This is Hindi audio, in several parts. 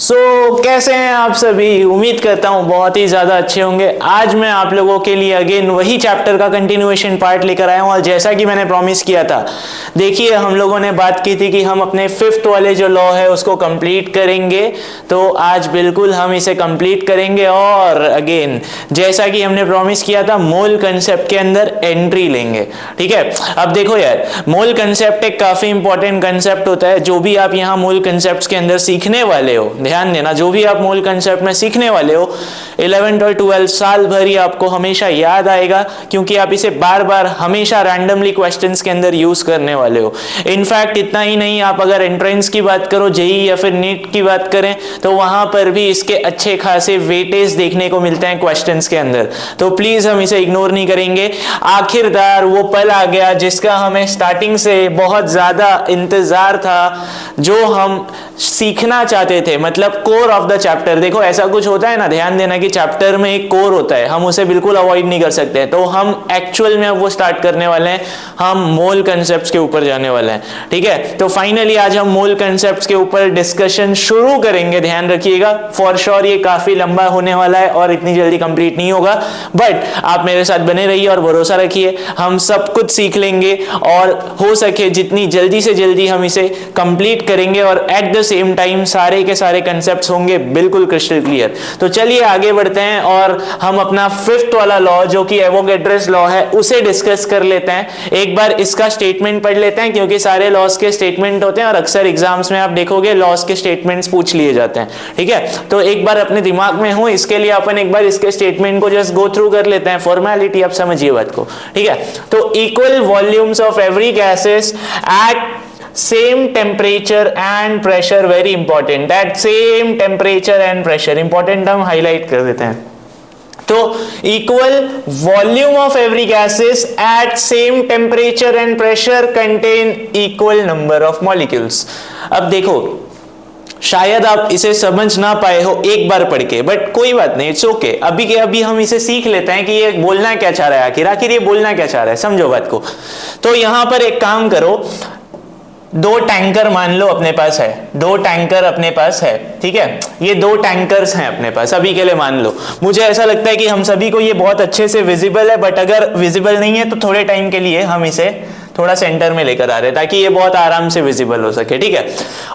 कैसे हैं आप सभी। उम्मीद करता हूँ बहुत ही ज़्यादा अच्छे होंगे। आज मैं आप लोगों के लिए अगेन वही चैप्टर का कंटिन्यूएशन पार्ट लेकर आया हूँ और जैसा कि मैंने प्रॉमिस किया था, देखिए हम लोगों ने बात की थी कि हम अपने 5th वाले जो लॉ है उसको कंप्लीट करेंगे, तो आज बिल्कुल हम इसे कंप्लीट करेंगे। और अगेन जैसा कि हमने प्रॉमिस किया था, मोल कंसेप्ट के अंदर एंट्री लेंगे। ठीक है, अब देखो यार, मोल कंसेप्ट एक काफ़ी इंपॉर्टेंट कंसेप्ट होता है। जो भी आप यहाँ मोल कंसेप्ट के अंदर सीखने वाले हो, ध्यान देना, जो भी आप मोल कंसेप्ट में सीखने वाले हो 11th और 12th साल भर ही आपको हमेशा याद आएगा, क्योंकि आप इसे बार बार हमेशा रैंडमली क्वेश्चंस के अंदर यूज करने वाले हो। इनफैक्ट इतना ही नहीं, आप अगर एंट्रेंस की बात करो, जेई या फिर नीट की बात करें, तो वहां पर भी इसके अच्छे खासे वेटेज देखने को मिलते हैं क्वेश्चंस के अंदर। तो प्लीज हम इसे इग्नोर नहीं करेंगे। आखिरकार वो पल आ गया जिसका हमें स्टार्टिंग से बहुत ज्यादा इंतजार था, जो हम सीखना चाहते थे, मतलब कोर ऑफ द चैप्टर। देखो ऐसा कुछ होता है ना, ध्यान देना कि चैप्टर में एक कोर होता है, हम उसे बिल्कुल अवॉइड नहीं कर सकते। तो हम एक्चुअल में अब वो स्टार्ट करने वाले हैं, हम मोल कंसेप्ट्स के ऊपर जाने वाले हैं। ठीक है, तो फाइनली आज हम मोल कंसेप्ट्स के ऊपर डिस्कशन शुरू करेंगे। ध्यान रखिएगा, फॉर श्योर ये काफी लंबा होने वाला है और इतनी जल्दी कंप्लीट नहीं होगा, बट आप मेरे साथ बने रहिए और भरोसा रखिए, हम सब कुछ सीख लेंगे और हो सके जितनी जल्दी से जल्दी हम इसे कंप्लीट करेंगे और एट द सेम टाइम सारे के सारे कंसेप्ट्स होंगे बिल्कुल क्रिस्टल क्लियर। तो चलिए आगे बढ़ते हैं और हम अपना 5th वाला लॉ, जो कि एवोगैड्रोस लॉ है, उसे डिस्कस कर लेते हैं। एक बार इसका स्टेटमेंट पढ़ लेते हैं, क्योंकि सारे लॉस के स्टेटमेंट होते हैं और अक्सर एग्जाम्स में आप देखोगे लॉस के स्टेटमेंट्स पूछ लिए जाते हैं। ठीक है, तो एक बार अपने दिमाग में हो, इसके लिए अपन एक बार इसके स्टेटमेंट को जस्ट गो थ्रू कर लेते हैं, फॉर्मेलिटी, आप समझिए बात को। ठीक है, तो equal volumes of every gases at same temperature and pressure, very important, that same temperature and pressure important हम highlight कर देते हैं। तो equal volume of every gases at same temperature and pressure contain equal number of molecules। अब देखो, शायद आप इसे समझ ना पाए हो एक बार पढ़ के, बट कोई बात नहीं, इट्स ओके। अभी के अभी हम इसे सीख लेते हैं कि ये बोलना क्या चाह रहा है, आखिर ये बोलना क्या चाह रहा है, समझो बात को। तो यहां पर एक काम करो, 2 टैंकर मान लो अपने पास है, 2 टैंकर अपने पास है। ठीक है, ये 2 टैंकर्स हैं अपने पास, अभी के लिए मान लो। मुझे ऐसा लगता है कि हम सभी को ये बहुत अच्छे से विजिबल है, बट अगर विजिबल नहीं है तो थोड़े टाइम के लिए हम इसे थोड़ा सेंटर में लेकर आ रहे हैं ताकि ये बहुत आराम से विजिबल हो सके। ठीक है,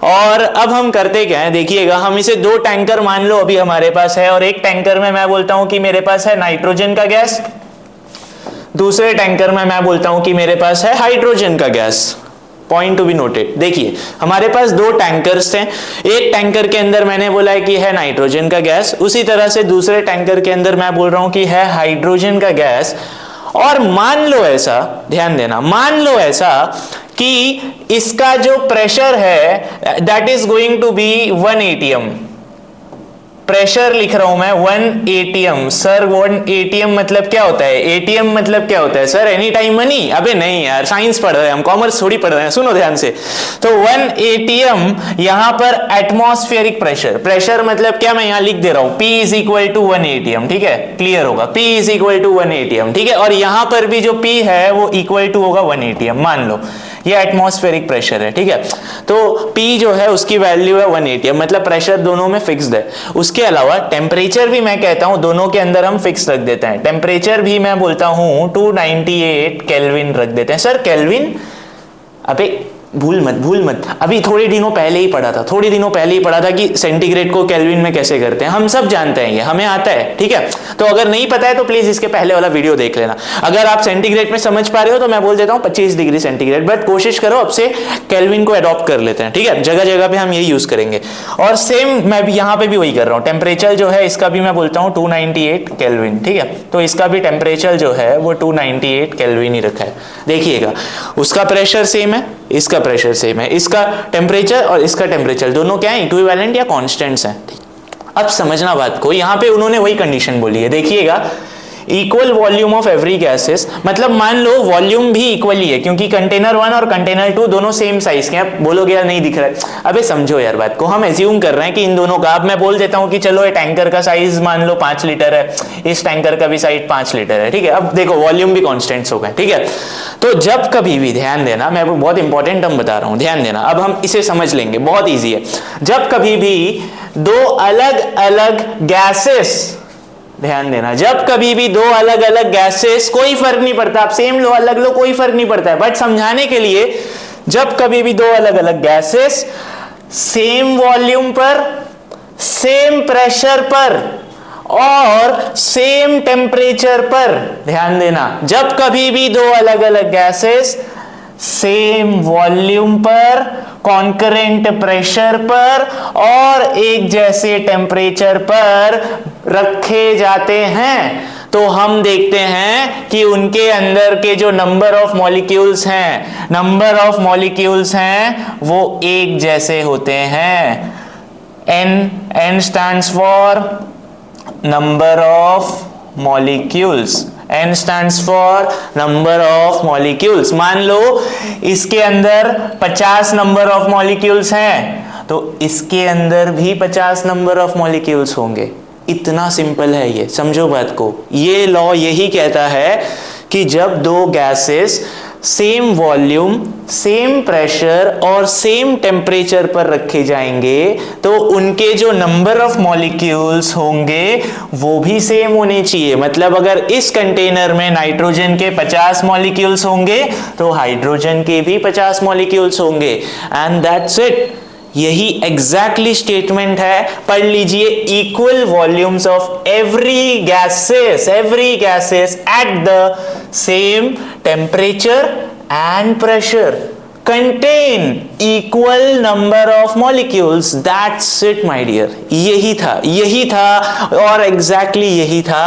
और अब हम करते क्या है, देखिएगा, हम इसे 2 टैंकर मान लो अभी हमारे पास है, और एक टैंकर में मैं बोलता हूं कि मेरे पास है नाइट्रोजन का गैस, दूसरे टैंकर में मैं बोलता हूं कि मेरे पास है हाइड्रोजन का gas. Point to be noted. देखिए हमारे पास 2 टैंकर्स हैं, एक टैंकर के अंदर मैंने बोला है कि है नाइट्रोजन का गैस, उसी तरह से दूसरे टैंकर के अंदर मैं बोल रहा हूं कि है हाइड्रोजन का गैस। और मान लो ऐसा, ध्यान देना, मान लो ऐसा कि इसका जो प्रेशर है that is going to be 1 atm। Pressure लिख रहा हूं मैं 1 atm। सर 1 atm मतलब क्या होता है, एटीएम मतलब क्या होता है सर, एनी टाइम मनी? अबे नहीं यार, साइंस पढ़ रहे हैं हम, कॉमर्स थोड़ी पढ़ रहे हैं, सुनो ध्यान से। तो 1 atm यहां पर एटमॉस्फेरिक प्रेशर, प्रेशर मतलब क्या, मैं यहां लिख दे रहा हूं P is equal to 1 atm। ठीक है, क्लियर होगा, P is equal to 1 atm। ठीक है, और यहां पर भी जो P है वो इक्वल टू होगा 1 atm, मान लो ये एटमॉस्फेरिक प्रेशर है। ठीक है, तो P जो है उसकी वैल्यू है 1 atm, मतलब प्रेशर दोनों में फिक्स्ड है। उसके अलावा टेम्परेचर भी मैं कहता हूं दोनों के अंदर हम फिक्स रख देते हैं। टेम्परेचर भी मैं बोलता हूं 298 केल्विन रख देते हैं। सर केल्विन, अबे भूल मत, अभी थोड़े दिनों पहले ही पढ़ा था कि सेंटीग्रेड को केल्विन में कैसे करते हैं। हम सब जानते हैं, ये हमें आता है। ठीक है, तो अगर नहीं पता है तो प्लीज इसके पहले वाला वीडियो देख लेना। अगर आप सेंटीग्रेड में समझ पा रहे हो तो मैं बोल देता हूं 25 डिग्री सेंटीग्रेड, बट कोशिश करो अब से केल्विन को अडॉप्ट कर लेते हैं। ठीक है, जगह जगह पे हम यही यूज करेंगे। और सेम मैं भी यहां पे भी वही कर रहा हूं, टेम्परेचर जो है इसका भी मैं बोलता हूं 298 केल्विन। ठीक है, तो इसका भी टेम्परेचर जो है वो 298 केल्विन ही रखा है। देखिएगा, उसका प्रेशर सेम है, इसका प्रेशर सेम है, इसका टेम्परेचर और इसका टेम्परेचर दोनों क्या है, इक्विवेलेंट या कांस्टेंट्स हैं। अब समझना बात को, यहां पे उन्होंने वही कंडीशन बोली है। देखिएगा, equal volume of every gases, मतलब मान लो वॉल्यूम भी इक्वल ही है, क्योंकि कंटेनर 1 और कंटेनर 2 दोनों सेम साइज के। आप बोलोगे यार नहीं दिख रहा है, अबे समझो यार बात को, हम एज्यूम कर रहे हैं कि इन दोनों का, अब मैं बोल देता हूं कि चलो ये टैंकर का साइज मान लो 5 लीटर है, इस टैंकर का भी साइज 5 लीटर है। ठीक है, अब देखो वॉल्यूम भी कॉन्स्टेंट्स हो गए। ठीक है, तो जब कभी भी, ध्यान देना, मैं बहुत इंपॉर्टेंट टर्म बता रहा हूं, ध्यान देना, अब हम इसे समझ लेंगे, बहुत ईजी है। जब कभी भी दो अलग अलग गैसेस, ध्यान देना, जब कभी भी दो अलग अलग गैसेस, कोई फर्क नहीं पड़ता, आप सेम लो अलग लो कोई फर्क नहीं पड़ता है, बट समझाने के लिए जब कभी भी दो अलग अलग गैसेस सेम वॉल्यूम पर, सेम प्रेशर पर और सेम टेम्परेचर पर, ध्यान देना, जब कभी भी दो अलग अलग गैसेस सेम वॉल्यूम पर, कॉन्करेंट प्रेशर पर और एक जैसे टेम्परेचर पर रखे जाते हैं, तो हम देखते हैं कि उनके अंदर के जो नंबर ऑफ मॉलिक्यूल्स हैं वो एक जैसे होते हैं। N stands for number of molecules, N stands for number of molecules। मान लो इसके अंदर 50 नंबर ऑफ मॉलिक्यूल्स हैं तो इसके अंदर भी 50 नंबर ऑफ मॉलिक्यूल्स होंगे। इतना सिंपल है ये, समझो बात को। ये लॉ यही कहता है कि जब दो gases same volume, same pressure और सेम टेम्परेचर पर रखे जाएंगे तो उनके जो नंबर ऑफ मॉलिक्यूल्स होंगे वो भी सेम होने चाहिए। मतलब अगर इस कंटेनर में नाइट्रोजन के 50 मॉलिक्यूल्स होंगे तो हाइड्रोजन के भी 50 मॉलिक्यूल्स होंगे, एंड दैट्स इट। यही एग्जैक्टली स्टेटमेंट है। पढ़ लीजिए, equal volumes of every gases at the same temperature and pressure contain equal number of molecules। That's it my dear। यही था और एग्जैक्टली यही था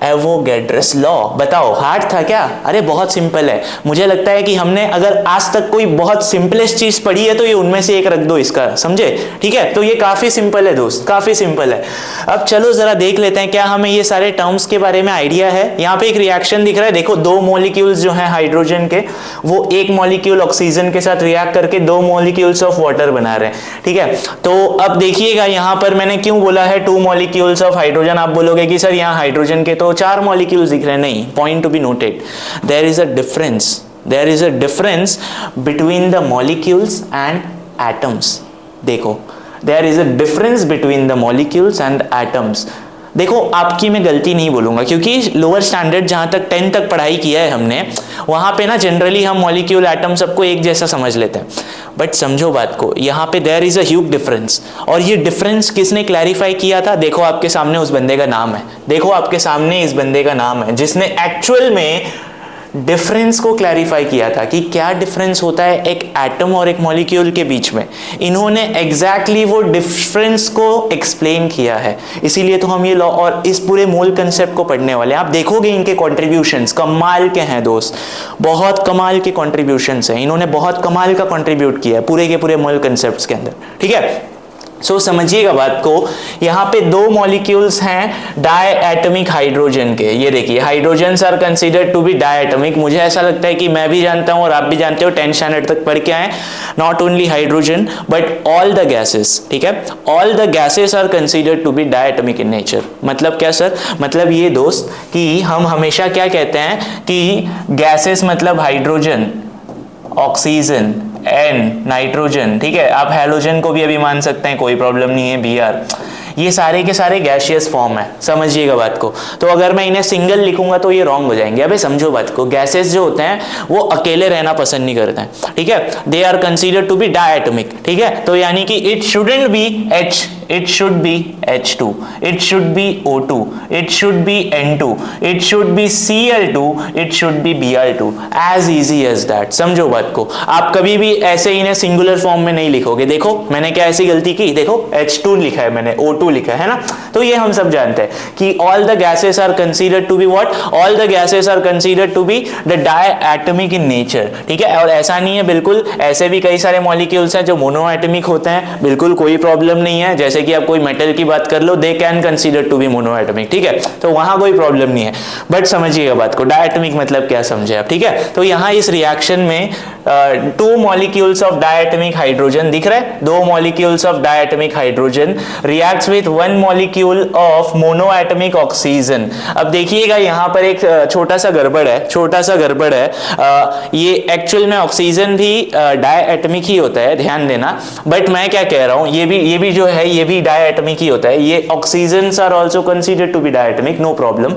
एवोगैड्रस लॉ। बताओ हार्ड था क्या? अरे बहुत सिंपल है। मुझे लगता है कि हमने अगर आज तक कोई बहुत सिंपलेस्ट चीज पढ़ी है तो ये उनमें से एक रख दो इसका, समझे? ठीक है, तो ये काफी सिंपल है दोस्त, काफी सिंपल है। अब चलो जरा देख लेते हैं क्या हमें ये सारे टर्म्स के बारे में आइडिया है। यहाँ पे एक रिएक्शन दिख रहा है, देखो दो मॉलिक्यूल्स जो हैं हाइड्रोजन के, वो एक मॉलिक्यूल ऑक्सीजन के साथ रिएक्ट करके दो मॉलिक्यूल्स ऑफ वाटर बना रहे हैं। ठीक है, तो अब देखिएगा यहाँ पर मैंने क्यों बोला है टू मॉलिक्यूल्स ऑफ हाइड्रोजन। आप बोलोगे कि सर यहाँ हाइड्रोजन के तो 4 मॉलिक्यूल्स दिख रहे हैं। नहीं, point to be noted, there is a difference between the molecules and atoms. देखो, there is a difference between the molecules and atoms. देखो, आपकी मैं गलती नहीं बोलूंगा क्योंकि लोअर स्टैंडर्ड जहां तक 10 तक पढ़ाई किया है हमने, वहां पे ना जनरली हम मॉलिक्यूल एटम सबको एक जैसा समझ लेते हैं। बट समझो बात को, यहाँ पे there is a huge difference. और ये डिफरेंस किसने क्लैरिफाई किया था? देखो आपके सामने उस बंदे का नाम है, देखो आपके सामने इस बंदे का नाम है जिसने एक्चुअल में डिफरेंस को क्लैरिफाई किया था कि क्या डिफरेंस होता है एक एटम और एक मॉलिक्यूल के बीच में। इन्होंने एग्जैक्टली वो डिफरेंस को एक्सप्लेन किया है, इसीलिए तो हम ये लॉ और इस पूरे मूल कंसेप्ट को पढ़ने वाले हैं। आप देखोगे इनके कॉन्ट्रीब्यूशंस कमाल के हैं दोस्त, बहुत कमाल के कॉन्ट्रीब्यूशंस हैं। इन्होंने बहुत कमाल का कॉन्ट्रीब्यूट किया है पूरे के पूरे मूल कंसेप्ट्स के अंदर। ठीक है, सो समझिएगा बात को। यहाँ पे दो मॉलिक्यूल्स हैं डायएटॉमिक हाइड्रोजन के। ये देखिए, hydrogens are considered to be diatomic. मुझे ऐसा लगता है कि मैं भी जानता हूँ और आप भी जानते हो, 10 स्टैंडर्ड तक पढ़ के आए। Not only hydrogen but all the gases. ठीक है, all the gases are considered to be diatomic in nature. मतलब क्या सर? मतलब ये दोस्त कि हम हमेशा क्या कहते हैं कि गैसेस मतलब हाइड्रोजन, ऑक्सीजन, एन, नाइट्रोजन। ठीक है, आप हैलोजन को भी अभी मान सकते हैं, कोई प्रॉब्लम नहीं है, Br। ये सारे के सारे गैसियस फॉर्म है, समझिएगा बात को। तो अगर मैं इन्हें सिंगल लिखूंगा तो ये रॉन्ग हो जाएंगे। अबे समझो बात को, गैसेस जो होते हैं वो अकेले रहना पसंद नहीं करते हैं। ठीक है, they are considered to be diatomic. ठीक है, तो यानी कि it shouldn't be H, it should be H2, it should be O2, it should be N2, it should be Cl2, it should be Br2, as easy as that। समझो बात को। आप कभी भी ऐसे इन्हें सिंगुलर फॉर्म में नहीं लिखोगे। देखो मैंने क्या ऐसी गलती की, देखो H2 लिखा है मैंने, O2 लिखा है ना। तो ये हम सब जानते हैं कि all the gases are considered to be what? All the gases are considered to be the diatomic in nature। ठीक है, और ऐसा नहीं है बिल्कुल, ऐसे भी कई सारे मॉलिक्यूल्स हैं जो मोनोएटमिक होते हैं, बिल्कुल कोई प्रॉब्लम नहीं है। जैसे कि आप कोई मेटल की बात कर लो, they can consider to be monoatomic. ठीक है, तो वहां कोई प्रॉब्लम नहीं है। बट समझिएगा बात को, डायएटमिक मतलब क्या समझे आप। ठीक है, तो यहां इस रिएक्शन में 2 मॉलिक्यूल्स ऑफ डायएटमिक हाइड्रोजन दिख रहा है, 2 molecules of diatomic hydrogen reacts with 1 molecule of monoatomic oxygen. अब देखिएगा यहाँ पर एक छोटा सा गड़बड़ है, ये एक्चुअल में ऑक्सीजन भी डायएटमिक ही होता है, ध्यान देना। बट मैं क्या कह रहा हूँ, ये भी जो है ये भी डायटमिक ही होता है, ये oxygens are also considered to be diatomic, no problem.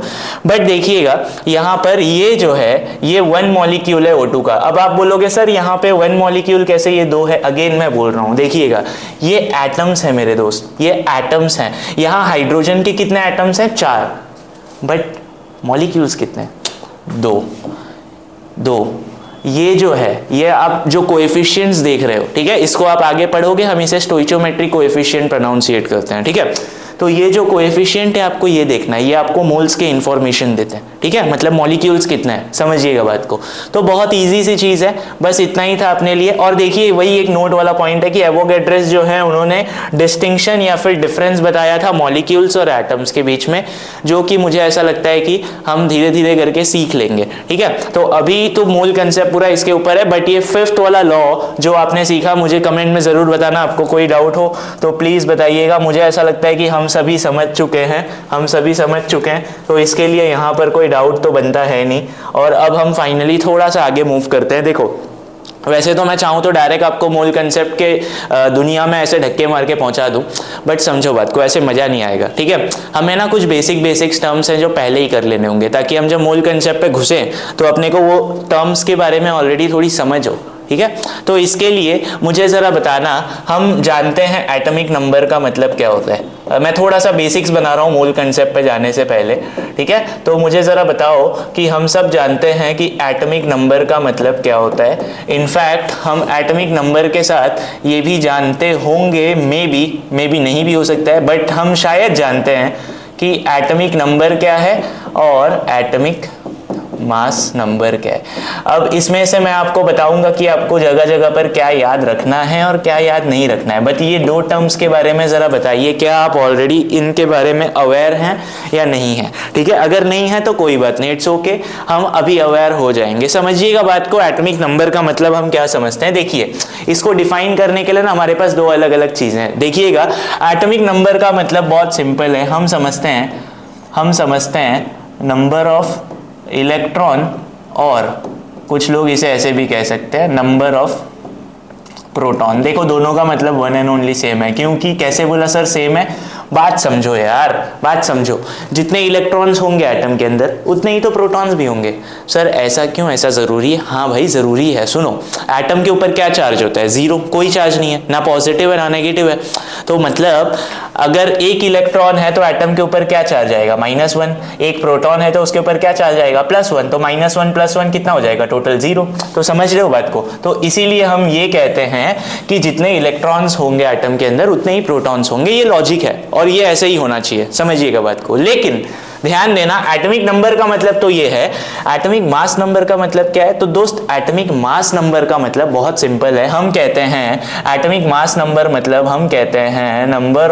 But देखिएगा यहाँ पर ये जो है ये 1 मॉलिक्यूल है O2 का। अब आप बोलोगे सर यहाँ पे 1 मॉलिक्यूल कैसे, ये 2 है। अगेन मैं बोल रहा हूँ, देखिएगा ये एटम्स है मेरे दोस्त, ये एटम्स हैं। यहाँ हाइड्रोजन के कितने एटम्स हैं, 4, बट मॉलिक्यूल्स कितने, 2। ये जो है ये आप जो कोएफिशिएंट्स देख रहे हो, ठीक है, इसको आप आगे पढ़ोगे, हम इसे स्टोइचियोमेट्रिक कोएफिशिएंट प्रोनाउंसिएट करते हैं, ठीक है। तो ये जो कोएफिशिएंट है आपको ये देखना है, ये आपको मोल्स के इंफॉर्मेशन देते हैं, ठीक है, मतलब मॉलिक्यूल्स कितने हैं, समझिएगा बात को। तो बहुत इजी सी चीज़ है, बस इतना ही था अपने लिए। और देखिए वही एक नोट वाला पॉइंट है कि एवोगैड्रस जो है उन्होंने डिस्टिंक्शन या फिर डिफरेंस बताया था मॉलिक्यूल्स और एटम्स के बीच में, जो कि मुझे ऐसा लगता है कि हम धीरे धीरे करके सीख लेंगे, ठीक है। तो अभी तो मूल कंसेप्ट पूरा इसके ऊपर है, बट ये 5th वाला लॉ जो आपने सीखा, मुझे कमेंट में ज़रूर बताना, आपको कोई डाउट हो तो प्लीज़ बताइएगा। मुझे ऐसा लगता है कि हम सभी समझ चुके हैं, तो इसके लिए यहाँ पर कोई डाउट तो बनता है नहीं। और अब हम फाइनली थोड़ा सा आगे मूव करते हैं। देखो वैसे तो मैं चाहूँ तो डायरेक्ट आपको मूल कंसेप्ट के दुनिया में ऐसे धक्के मार के पहुँचा दूँ, बट समझो बात को, ऐसे मज़ा नहीं आएगा, ठीक है। हमें ना कुछ बेसिक्स टर्म्स हैं जो पहले ही कर लेने होंगे, ताकि हम जब मूल कंसेप्ट पे घुसे तो अपने को वो टर्म्स के बारे में ऑलरेडी थोड़ी समझ हो, ठीक है। तो इसके लिए मुझे ज़रा बताना, हम जानते हैं एटॉमिक नंबर का मतलब क्या होता है। मैं थोड़ा सा बेसिक्स बना रहा हूँ मूल कंसेप्ट पे जाने से पहले, ठीक है। तो मुझे ज़रा बताओ कि हम सब जानते हैं कि एटॉमिक नंबर का मतलब क्या होता है। इनफैक्ट हम एटॉमिक नंबर के साथ ये भी जानते होंगे, मे बी नहीं भी हो सकता है, बट हम शायद जानते हैं कि एटॉमिक नंबर क्या है और एटॉमिक मास नंबर क्या है। अब इसमें से मैं आपको बताऊंगा कि आपको जगह जगह पर क्या याद रखना है और क्या याद नहीं रखना है। बट ये 2 टर्म्स के बारे में ज़रा बताइए, क्या आप ऑलरेडी इनके बारे में अवेयर हैं या नहीं है, ठीक है। अगर नहीं है तो कोई बात नहीं, इट्स ओके, हम अभी अवेयर हो जाएंगे। समझिएगा बात को, एटॉमिक नंबर का मतलब हम क्या समझते हैं। देखिए इसको डिफाइन करने के लिए ना हमारे पास 2 अलग अलग चीज़ें हैं। देखिएगा एटॉमिक नंबर का मतलब बहुत सिंपल है, हम समझते हैं नंबर ऑफ इलेक्ट्रॉन, और कुछ लोग इसे ऐसे भी कह सकते हैं नंबर ऑफ प्रोटॉन। देखो दोनों का मतलब वन एंड ओनली सेम है। क्योंकि कैसे बोला सर सेम है, बात समझो यार, बात समझो। जितने इलेक्ट्रॉन्स होंगे एटम के अंदर उतने ही तो प्रोटॉन्स भी होंगे। सर ऐसा क्यों, ऐसा ज़रूरी है? हाँ भाई ज़रूरी है। सुनो, एटम के ऊपर क्या चार्ज होता है? 0, कोई चार्ज नहीं है, ना पॉजिटिव है ना नेगेटिव है। तो मतलब अगर एक इलेक्ट्रॉन है तो एटम के ऊपर क्या चार्ज आएगा? -1। एक प्रोटॉन है तो उसके ऊपर क्या चार्ज आएगा? +1। तो -1 + 1 कितना हो जाएगा? टोटल 0। तो समझ रहे हो बात को? तो इसीलिए हम ये कहते हैं कि जितने इलेक्ट्रॉन्स होंगे एटम के अंदर उतने ही प्रोटॉन्स होंगे। ये लॉजिक है और ये ऐसे ही होना चाहिए, समझिएगा बात को। लेकिन ध्यान देना, एटॉमिक नंबर का मतलब तो ये है। एटॉमिक मास नंबर का मतलब क्या है? तो दोस्त एटॉमिक मास नंबर का मतलब बहुत सिंपल है। हम कहते हैं एटॉमिक मास नंबर मतलब हम कहते हैं number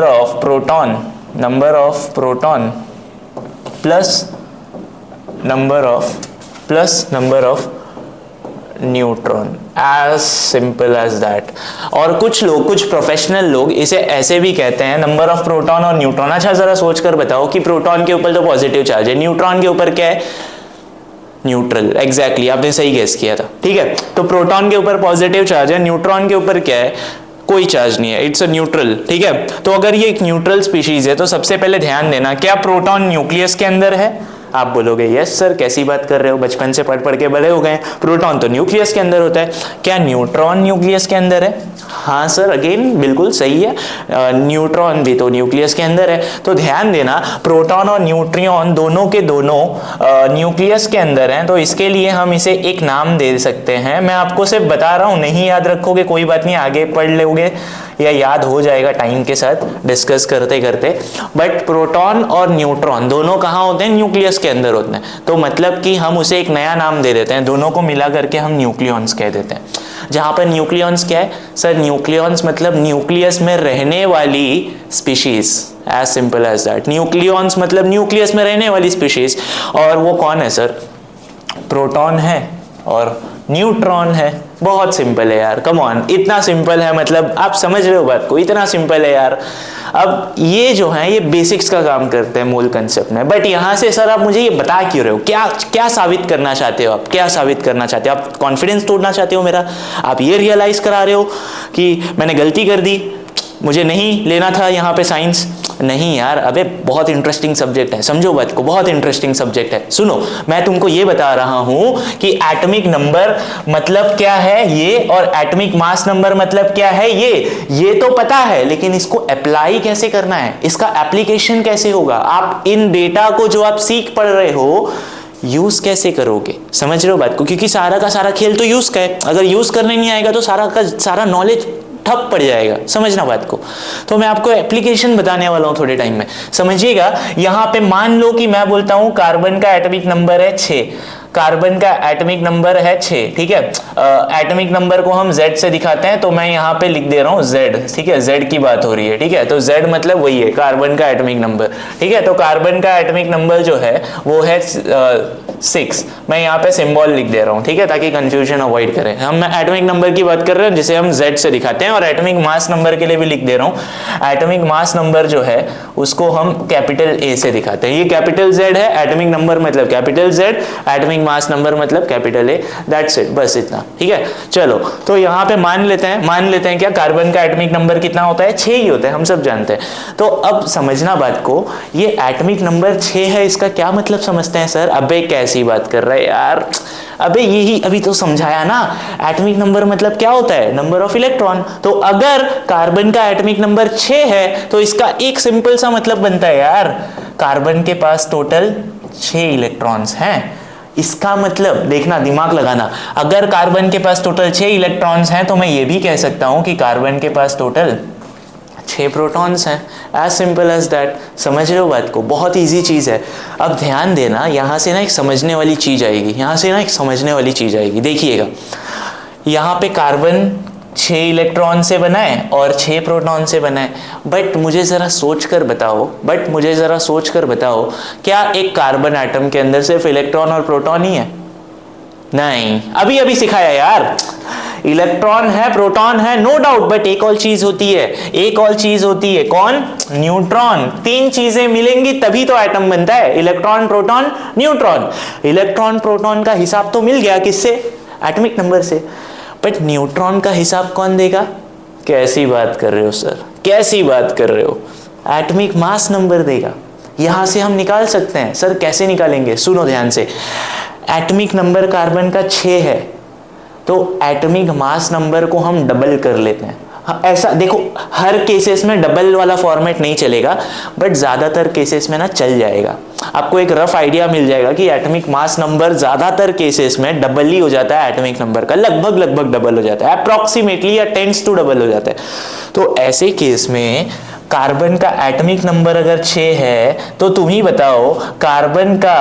of proton plus number of neutron, as simple as that. और कुछ प्रोफेशनल लोग इसे ऐसे भी कहते हैं नंबर ऑफ प्रोटॉन और न्यूट्रॉन। अच्छा जरा सोच कर बताओ कि प्रोटॉन के ऊपर तो पॉजिटिव चार्ज है, न्यूट्रॉन के ऊपर क्या है? न्यूट्रल। एग्जैक्टली, आपने सही गेस किया था, ठीक है। तो प्रोटॉन के ऊपर पॉजिटिव चार्ज है, न्यूट्रॉन के ऊपर क्या है? कोई चार्ज नहीं है, इट्स अ न्यूट्रल, ठीक है। तो अगर ये एक न्यूट्रल स्पीशीज है तो सबसे पहले ध्यान देना, क्या प्रोटॉन न्यूक्लियस के अंदर है? आप बोलोगे यस सर, कैसी बात कर रहे हो, बचपन से पढ़ के बड़े हो गए। प्रोटॉन तो न्यूक्लियस के अंदर होता है, क्या न्यूट्रॉन न्यूक्लियस के अंदर है? हाँ सर, अगेन बिल्कुल सही है, न्यूट्रॉन भी तो न्यूक्लियस के अंदर है। तो ध्यान देना, प्रोटॉन और न्यूट्रियॉन दोनों के दोनों न्यूक्लियस के अंदर हैं। तो इसके लिए हम इसे एक नाम दे सकते हैं। मैं आपको सिर्फ बता रहा हूँ, नहीं याद रखोगे कोई बात नहीं, आगे पढ़ लोगे या याद हो जाएगा टाइम के साथ डिस्कस करते करते। बट प्रोटॉन और न्यूट्रॉन दोनों कहाँ होते हैं? न्यूक्लियस के अंदर होते हैं। तो मतलब कि हम उसे एक नया नाम दे देते हैं, दोनों को मिला करके हम न्यूक्लियॉन्स कह देते हैं। जहाँ पर न्यूक्लियॉन्स क्या है सर? न्यूक्लियॉन्स मतलब न्यूक्लियस में रहने वाली species, as simple as that. Nucleons मतलब न्यूक्लियस में रहने वाली स्पीशीज। और वो कौन है सर? प्रोटॉन है और न्यूट्रॉन है। बहुत सिंपल है यार, कम ऑन, इतना सिंपल है, मतलब आप समझ रहे हो बात को, इतना सिंपल है यार। अब ये जो है ये बेसिक्स का काम करते हैं मूल कंसेप्ट में। बट यहाँ से सर आप मुझे ये बता क्यों रहे हो? क्या साबित करना चाहते हो आप? क्या साबित करना चाहते हो आप? कॉन्फिडेंस तोड़ना चाहते हो मेरा? आप ये रियलाइज करा रहे हो कि मैंने गलती कर दी? मुझे नहीं लेना था यहाँ पे साइंस। नहीं यार, अबे बहुत इंटरेस्टिंग सब्जेक्ट है, समझो बात को, बहुत इंटरेस्टिंग सब्जेक्ट है। सुनो, मैं तुमको ये बता रहा हूँ कि एटॉमिक नंबर मतलब क्या है ये, और एटॉमिक मास नंबर मतलब क्या है ये तो पता है, लेकिन इसको अप्लाई कैसे करना है, इसका एप्लीकेशन कैसे होगा, आप इन डेटा को जो आप सीख पढ़ रहे हो यूज कैसे करोगे, समझ रहे हो बात को? क्योंकि सारा का सारा खेल तो यूज का है, अगर यूज करने नहीं आएगा तो सारा का सारा नॉलेज ठप पड़ जाएगा, समझना बात को। तो मैं आपको एप्लीकेशन बताने वाला हूं थोड़े टाइम में, समझिएगा। यहां पे मान लो कि मैं बोलता हूं कार्बन का एटॉमिक नंबर है 6, कार्बन का एटॉमिक नंबर है 6, ठीक है। एटॉमिक नंबर को हम Z से दिखाते हैं, तो मैं यहाँ पे लिख दे रहा हूँ Z, ठीक है, Z की बात हो रही है, ठीक है। तो Z मतलब वही है कार्बन का एटॉमिक नंबर, ठीक है। तो कार्बन का एटॉमिक नंबर जो है वो है 6, मैं यहाँ पे सिंबल लिख दे रहा हूँ, ठीक है, ताकि कंफ्यूजन अवॉइड करें। हम एटॉमिक नंबर की बात कर रहे हैं जिसे हम Z से दिखाते हैं, और एटॉमिक मास नंबर के लिए भी लिख दे रहा हूँ। एटॉमिक मास नंबर जो है उसको हम कैपिटल A से दिखाते हैं, ये कैपिटल Z है, एटॉमिक नंबर मतलब capital Z, atomic mass number मतलब कैपिटल A, दैट्स इट, बस इतना, ठीक है। चलो, तो यहाँ पे मान लेते हैं क्या कार्बन का एटॉमिक नंबर कितना होता है, 6 ही होता है, हम सब जानते हैं। तो अब समझना बात को, ये एटॉमिक नंबर 6 है, इसका क्या मतलब समझते हैं सर? अबे कैसी बात कर रहे हैं यार, अबे यही अभी तो समझाया ना, एटॉमिक नंबर मतलब क्या होता है, नंबर ऑफ इलेक्ट्रॉन। तो अगर कार्बन का एटॉमिक नंबर 6 है तो इसका एक सिंपल सा मतलब बनता है यार, कार्बन के पास टोटल 6 इलेक्ट्रॉन्स हैं। इसका मतलब देखना, दिमाग लगाना, अगर कार्बन के पास टोटल 6 इलेक्ट्रॉन्स हैं तो मैं ये भी कह सकता हूं कि कार्बन के पास टोटल 6 प्रोटॉन्स हैं, एज सिंपल एज दैट। समझ रहे हो बात को? बहुत इजी चीज़ है। अब ध्यान देना, यहाँ से ना एक समझने वाली चीज़ आएगी, देखिएगा। यहाँ पे कार्बन 6 इलेक्ट्रॉन से बना है और 6 प्रोटॉन से बना है, बट मुझे ज़रा सोच कर बताओ, क्या एक कार्बन एटम के अंदर सिर्फ इलेक्ट्रॉन और प्रोटॉन ही है? नहीं, अभी सिखाया यार, इलेक्ट्रॉन है, प्रोटॉन है, नो डाउट, बट एक और चीज होती है, कौन? न्यूट्रॉन। 3 चीजें मिलेंगी तभी तो एटम बनता है, electron, proton, neutron. Electron proton का हिसाब तो मिल गया, किससे? एटॉमिक नंबर से, बट न्यूट्रॉन का हिसाब कौन देगा? कैसी बात कर रहे हो सर, कैसी बात कर रहे हो? एटॉमिक मास नंबर देगा। यहां से हम निकाल सकते हैं। सर कैसे निकालेंगे? सुनो ध्यान से, एटॉमिक नंबर कार्बन का 6 है, तो एटॉमिक मास नंबर को हम डबल कर लेते हैं। ऐसा देखो, हर केसेस में डबल वाला फॉर्मेट नहीं चलेगा, बट ज्यादातर केसेस में ना चल जाएगा। आपको एक रफ आइडिया मिल जाएगा कि एटॉमिक मास नंबर ज्यादातर केसेस में डबल ही हो जाता है, एटॉमिक नंबर का लगभग डबल हो जाता है, अप्रॉक्सीमेटली, या टेंड्स टू डबल हो जाता है। तो ऐसे केस में कार्बन का एटॉमिक नंबर अगर 6 है तो तुम ही बताओ कार्बन का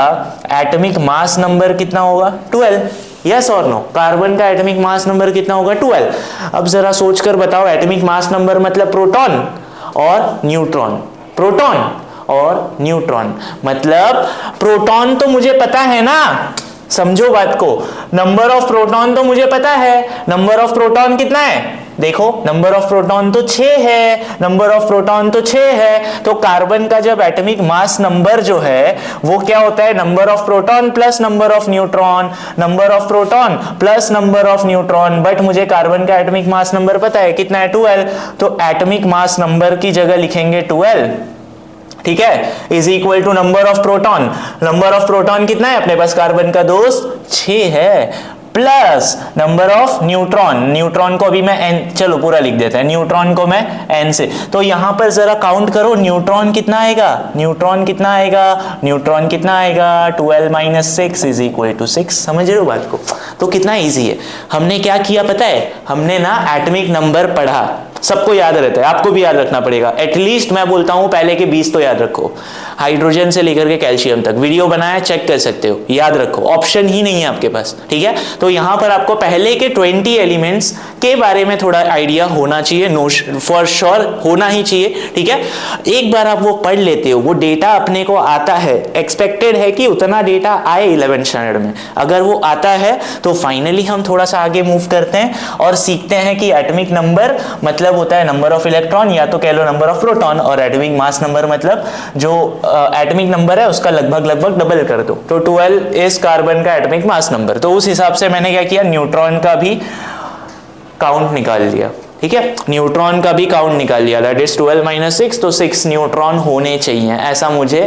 एटॉमिक मास नंबर कितना होगा? 12। यस और नो? कार्बन का एटॉमिक मास नंबर कितना होगा? 12। अब जरा सोचकर बताओ, एटॉमिक मास नंबर मतलब प्रोटॉन और न्यूट्रॉन, प्रोटॉन और न्यूट्रॉन, मतलब प्रोटॉन तो मुझे पता है ना, समझो बात को, नंबर ऑफ प्रोटॉन तो मुझे पता है। नंबर ऑफ प्रोटॉन कितना है? देखो, नंबर ऑफ प्रोटॉन तो 6 है, तो कार्बन का जब एटॉमिक मास नंबर जो है वो क्या होता है? Number of proton plus number of neutron, number of proton plus number of neutron. But मुझे कार्बन का एटॉमिक मास नंबर पता है, कितना है? 12। तो एटॉमिक मास नंबर की जगह लिखेंगे 12, ठीक है, is equal to number of proton. Number of proton कितना है अपने पास कार्बन का दोस्त? 6 है, plus number of neutron, neutron को भी मैं n, चलो पूरा लिख देता है, न्यूट्रॉन को मैं n से। तो यहां पर जरा काउंट करो, न्यूट्रॉन कितना आएगा? 12 माइनस 6 इज इक्वल टू 6। समझ रहे हो बात को? तो कितना इजी है। हमने क्या किया पता है? हमने ना एटॉमिक नंबर पढ़ा, सबको याद रहता है, आपको भी याद रखना पड़ेगा, एटलीस्ट मैं बोलता हूं पहले के 20 तो याद रखो, हाइड्रोजन से लेकर के कैल्शियम तक। वीडियो बनाया, चेक कर सकते हो, याद रखो, ऑप्शन ही नहीं है आपके पास, ठीक है। तो यहां पर आपको पहले के 20 एलिमेंट्स के बारे में थोड़ा आइडिया होना चाहिए, नो फॉर श्योर होना ही चाहिए, ठीक है। एक बार आप वो पढ़ लेते हो, वो डेटा अपने को आता है, एक्सपेक्टेड है कि उतना डेटा आए 11th स्टैंडर्ड में। अगर वो आता है तो फाइनली हम थोड़ा सा आगे मूव करते हैं और सीखते हैं कि एटॉमिक नंबर मतलब होता है नंबर ऑफ इलेक्ट्रॉन, या तो कह लो नंबर ऑफ प्रोटॉन, और एटॉमिक मास नंबर मतलब जो एटॉमिक नंबर है उसका लगभग डबल कर दो। तो 12 इज कार्बन का एटॉमिक मास नंबर। तो उस हिसाब से मैंने क्या किया, न्यूट्रॉन का भी काउंट निकाल लिया, ठीक है, न्यूट्रॉन का भी काउंट निकाल लिया, दैट इज 12 माइनस 6, तो 6 न्यूट्रॉन होने चाहिए, ऐसा मुझे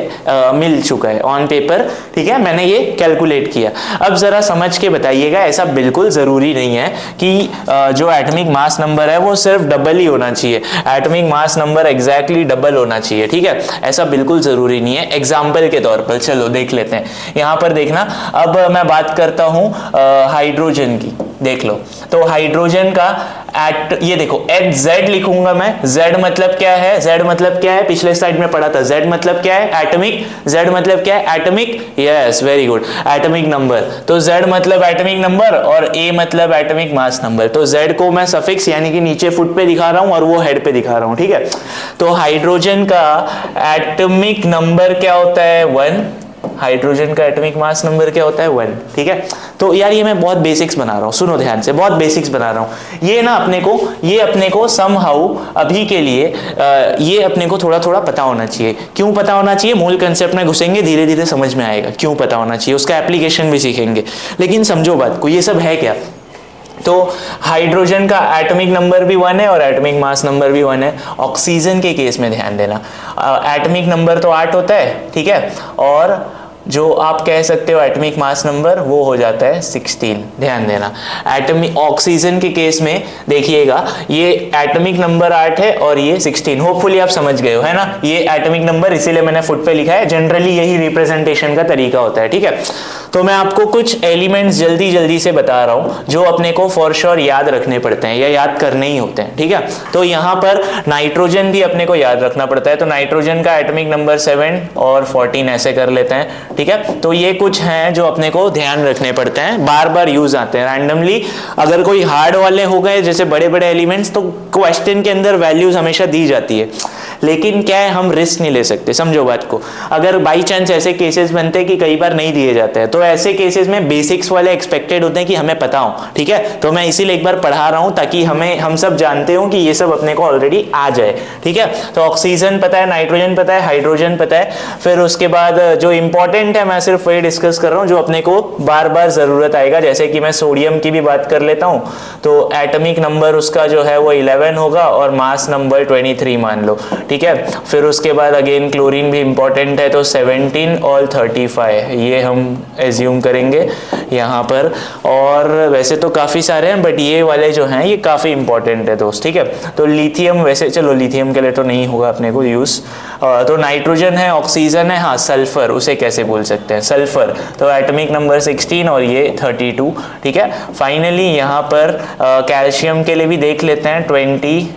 मिल चुका है ऑन पेपर। ठीक है, मैंने ये कैलकुलेट किया। अब जरा समझ के बताइएगा, ऐसा बिल्कुल जरूरी नहीं है कि जो एटॉमिक मास नंबर है वो सिर्फ डबल ही होना चाहिए, atomic mass number exactly double होना चाहिए। ठीक है, ऐसा बिल्कुल जरूरी नहीं है। एग्जाम्पल के तौर पर चलो देख लेते हैं, यहां पर देखना। अब मैं बात करता हूं हाइड्रोजन की, देख लो। तो हाइड्रोजन का ये देखो HZ लिखूंगा मैं। Z मतलब क्या है, Z मतलब क्या है, पिछले स्लाइड में पढ़ा था। Z मतलब क्या है, एटॉमिक। Z मतलब क्या है, atomic. Yes, very good, atomic number. तो Z मतलब एटॉमिक नंबर और A मतलब एटॉमिक मास नंबर। तो Z को मैं सफिक्स यानी कि नीचे फुट पे दिखा रहा हूं और वो हेड पे दिखा रहा हूं। ठीक है, तो हाइड्रोजन का एटॉमिक नंबर क्या होता है, 1। हाइड्रोजन का एटॉमिक मास नंबर क्या होता है, 1। ठीक है, तो यार ये मैं बहुत बेसिक्स बना रहा हूँ, सुनो ध्यान से, बहुत बेसिक्स बना रहा हूँ। ये ना अपने को समहाउ अभी के लिए ये अपने को थोड़ा थोड़ा पता होना चाहिए। क्यों पता होना चाहिए, मूल कंसेप्ट में घुसेंगे, धीरे धीरे समझ में आएगा क्यों पता होना चाहिए, उसका एप्लीकेशन भी सीखेंगे। लेकिन समझो बात को, ये सब है क्या। तो हाइड्रोजन का एटॉमिक नंबर भी 1 है और एटॉमिक मास नंबर भी 1 है। ऑक्सीजन के केस में ध्यान देना, एटॉमिक नंबर तो 8 होता है, ठीक है, और जो आप कह सकते हो एटॉमिक मास नंबर वो हो जाता है 16। ध्यान देना, एटॉमिक ऑक्सीजन के केस में देखिएगा, ये एटॉमिक नंबर 8 है और ये 16। होपफुली आप समझ गए हो, है ना। ये एटॉमिक नंबर इसीलिए मैंने फुट पे लिखा है, जनरली यही रिप्रेजेंटेशन का तरीका होता है। ठीक है, तो मैं आपको कुछ एलिमेंट्स जल्दी जल्दी से बता रहा हूं जो अपने को फॉर श्योर याद रखने पड़ते हैं या याद करने ही होते हैं। ठीक है, तो यहां पर नाइट्रोजन भी अपने को याद रखना पड़ता है। तो नाइट्रोजन का एटॉमिक नंबर 7 और 14 ऐसे कर लेते हैं। ठीक है, तो ये कुछ हैं जो अपने को ध्यान रखने पड़ते हैं, बार बार यूज आते हैं रैंडमली। अगर कोई हार्ड वाले हो गए जैसे बड़े बड़े एलिमेंट्स, तो क्वेश्चन के अंदर वैल्यूज हमेशा दी जाती है, लेकिन क्या है, हम रिस्क नहीं ले सकते। समझो बात को, अगर बाई चांस ऐसे केसेस बनते हैं कि कई बार नहीं दिए जाते हैं, तो ऐसे केसेस में बेसिक्स वाले एक्सपेक्टेड होते हैं कि हमें पता हो। ठीक है, तो मैं इसीलिए एक बार पढ़ा रहा हूं ताकि हम सब जानते हो कि ये सब अपने को ऑलरेडी आ जाए। ठीक है, तो ऑक्सीजन पता है, नाइट्रोजन पता है, हाइड्रोजन पता है। फिर उसके बाद जो इंपॉर्टेंट है मैं सिर्फ वही डिस्कस कर रहा हूं जो अपने को बार बार जरूरत आएगा। जैसे कि मैं सोडियम की भी बात कर लेता हूं, तो एटॉमिक नंबर उसका जो है वो 11 होगा और मास नंबर 23 मान लो। ठीक है, फिर उसके बाद अगेन क्लोरीन भी इंपॉर्टेंट है, तो 17 और 35 ये हम एज्यूम करेंगे यहाँ पर। और वैसे तो काफ़ी सारे हैं, बट ये वाले जो हैं ये काफ़ी इंपॉर्टेंट है दोस्त। ठीक है, तो लिथियम, वैसे चलो लिथियम के लिए तो नहीं होगा अपने को यूज़। तो नाइट्रोजन है, ऑक्सीजन है, हाँ सल्फर, उसे कैसे बोल सकते हैं, सल्फर, तो एटॉमिक नंबर 16 और ये 32। ठीक है, फाइनली यहाँ पर कैल्शियम के लिए भी देख लेते हैं 20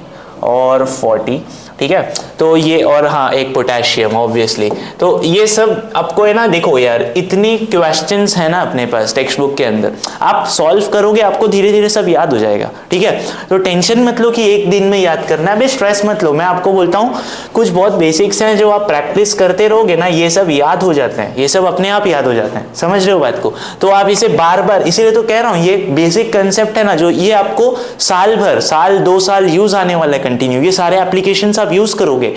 और 40। ठीक है, तो ये, और हाँ एक पोटेशियम ऑब्वियसली। तो ये सब आपको है ना, देखो यार इतनी क्वेश्चंस है ना अपने पास टेक्स्ट बुक के अंदर, आप सॉल्व करोगे आपको धीरे धीरे सब याद हो जाएगा। ठीक है, तो टेंशन मत लो कि एक दिन में याद करना है, अभी स्ट्रेस मत लो। मैं आपको बोलता हूँ कुछ बहुत बेसिक्स हैं जो आप प्रैक्टिस करते रहोगे ना, ये सब याद हो जाते हैं, ये सब अपने आप याद हो जाते हैं। समझ रहे हो बात को, तो आप इसे बार बार, इसीलिए तो कह रहा हूँ ये बेसिक कंसेप्ट है ना, जो ये आपको साल भर, साल 2 साल यूज आने वाला है कंटिन्यू, ये सारे एप्लीकेशन आप यूज करोगे।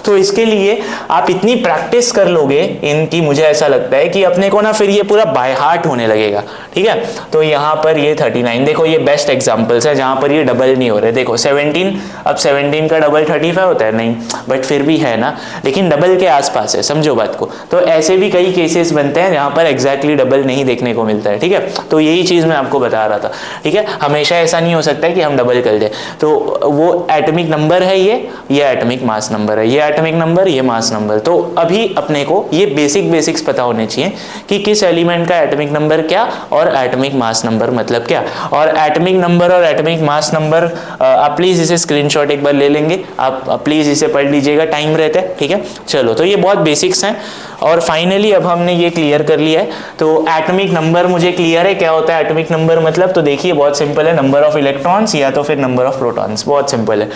तो इसके लिए आप इतनी प्रैक्टिस कर लोगे इनकी, मुझे ऐसा लगता है कि अपने को ना फिर ये पूरा बाय हार्ट होने लगेगा। ठीक है, तो यहाँ पर ये 39, देखो ये बेस्ट एग्जांपल्स है जहां पर ये डबल नहीं हो रहे। देखो 17, अब 17 का डबल 35 होता है नहीं, बट फिर भी है ना, लेकिन डबल के आसपास है, समझो बात को। तो ऐसे भी कई केसेस बनते हैं जहां पर एग्जैक्टली डबल नहीं देखने को मिलता है। ठीक है, तो यही चीज मैं आपको बता रहा था। ठीक है, हमेशा ऐसा नहीं हो सकता है कि हम डबल कर दें। तो वो एटॉमिक नंबर है, ये एटॉमिक मास नंबर है, ये एटॉमिक नंबर, ये मास नंबर। तो अभी अपने को ये बेसिक्स पता होने चाहिए कि किस एलिमेंट का एटॉमिक नंबर क्या और एटॉमिक मास नंबर मतलब क्या। और एटॉमिक नंबर और एटॉमिक मास नंबर आप प्लीज इसे स्क्रीनशॉट एक बार ले लेंगे, आप प्लीज इसे पढ़ लीजिएगा, टाइम रहता है। ठीक है, चलो, तो ये बहुत बेसिक्स हैं। और फाइनली अब हमने ये क्लियर कर लिया है, तो एटॉमिक नंबर मुझे क्लियर है क्या होता है एटॉमिक नंबर मतलब। तो देखिए बहुत सिंपल है, नंबर ऑफ इलेक्ट्रॉन्स या तो फिर नंबर ऑफ प्रोटॉन्स, बहुत सिंपल है।